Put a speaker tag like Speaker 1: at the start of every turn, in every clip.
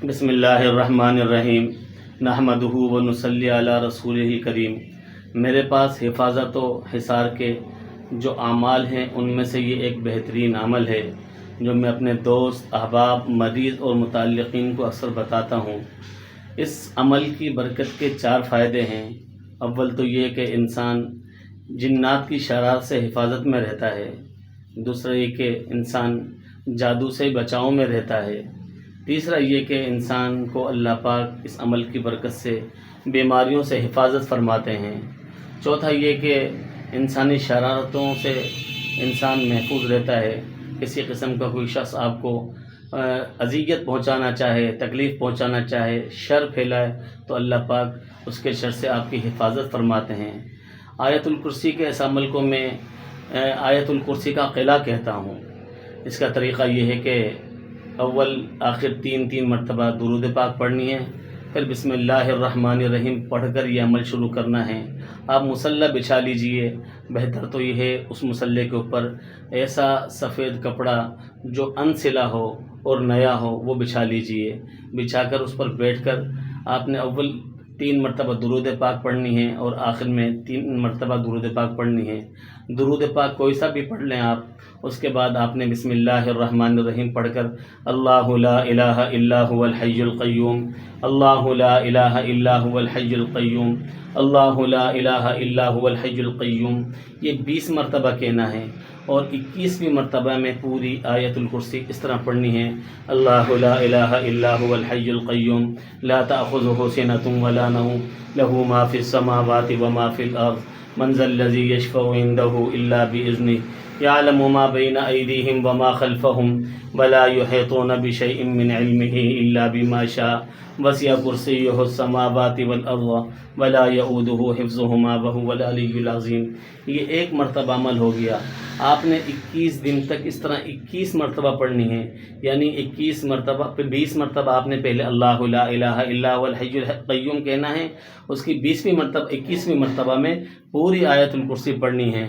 Speaker 1: بسم اللہ الرحمن الرحیم نحمدہ و نصلی علی رسولہ الکریم۔ میرے پاس حفاظت و حصار کے جو اعمال ہیں ان میں سے یہ ایک بہترین عمل ہے جو میں اپنے دوست، احباب، مریض اور متعلقین کو اکثر بتاتا ہوں۔ اس عمل کی برکت کے 4 فائدے ہیں۔ اول تو یہ کہ انسان جنات کی شرارت سے حفاظت میں رہتا ہے۔ دوسرا یہ کہ انسان جادو سے بچاؤ میں رہتا ہے۔ تیسرا یہ کہ انسان کو اللہ پاک اس عمل کی برکت سے بیماریوں سے حفاظت فرماتے ہیں۔ چوتھا یہ کہ انسانی شرارتوں سے انسان محفوظ رہتا ہے۔ کسی قسم کا کوئی شخص آپ کو اذیت پہنچانا چاہے، تکلیف پہنچانا چاہے، شر پھیلائے تو اللہ پاک اس کے شر سے آپ کی حفاظت فرماتے ہیں۔ آیت الکرسی کے اس عمل کو میں آیت الکرسی کا قلعہ کہتا ہوں۔ اس کا طریقہ یہ ہے کہ اول آخر 3 مرتبہ درود پاک پڑھنی ہے، پھر بسم اللہ الرحمن الرحیم پڑھ کر یہ عمل شروع کرنا ہے۔ آپ مصلی بچھا لیجئے، بہتر تو یہ ہے اس مصلی کے اوپر ایسا سفید کپڑا جو انسلا ہو اور نیا ہو وہ بچھا لیجئے۔ بچھا کر اس پر بیٹھ کر آپ نے اول 3 مرتبہ درود پاک پڑھنی ہے اور آخر میں 3 مرتبہ درود پاک پڑھنی ہے۔ درود پاک کوئی سا بھی پڑھ لیں آپ۔ اس کے بعد آپ نے بسم اللہ الرحمن الرحیم پڑھ کر اللہ لا الہ الا هو الحی القیوم، اللہ لا الہ الا هو الحی القیوم، اللہ لا الہ الا هو الحی القیوم، یہ 20 مرتبہ کہنا ہے۔ اور 21ویں مرتبہ میں پوری آیت الکرسی اس طرح پڑھنی ہے، اللہ لا الہ الا هو الحی القیوم لا تأخذہ سنۃ ولا نوم لہ ما فی السماوات وما فی الارض من ذا الذی یشفع عنده الا بإذنہ یعلم ما بین ایدیہم وما خلفہم ولا یحیطون بشیء من علمہ الا بما شاء وسع کرسیہ السماوات والارض ولا یؤودہ حفظہما وہو العلی العظیم۔ یہ 1 مرتبہ عمل ہو گیا۔ آپ نے 21 دن تک اس طرح 21 مرتبہ پڑھنی ہے، یعنی 21 مرتبہ پھر 20 مرتبہ آپ نے پہلے اللہ لا الہ الا هو الحی القیوم کہنا ہے، اس کی 21ویں مرتبہ میں پوری آیت الکرسی پڑھنی ہے۔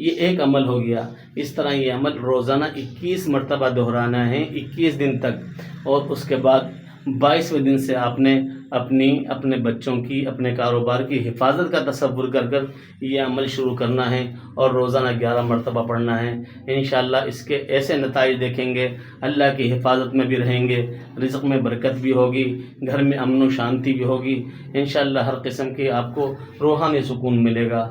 Speaker 1: یہ ایک عمل ہو گیا۔ اس طرح یہ عمل روزانہ 21 مرتبہ دہرانا ہے 21 دن تک، اور اس کے بعد 22ویں دن سے آپ نے اپنے بچوں کی، اپنے کاروبار کی حفاظت کا تصور کر کر یہ عمل شروع کرنا ہے اور روزانہ 11 مرتبہ پڑھنا ہے۔ انشاءاللہ اس کے ایسے نتائج دیکھیں گے، اللہ کی حفاظت میں بھی رہیں گے، رزق میں برکت بھی ہوگی، گھر میں امن و شانتی بھی ہوگی، انشاءاللہ ہر قسم کی آپ کو روحانی سکون ملے گا۔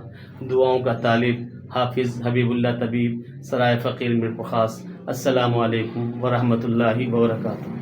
Speaker 1: دعاؤں کا طالب حافظ حبیب اللہ طبیب، سرائے فقیر میرپورخاص۔ السلام علیکم ورحمۃ اللہ وبرکاتہ۔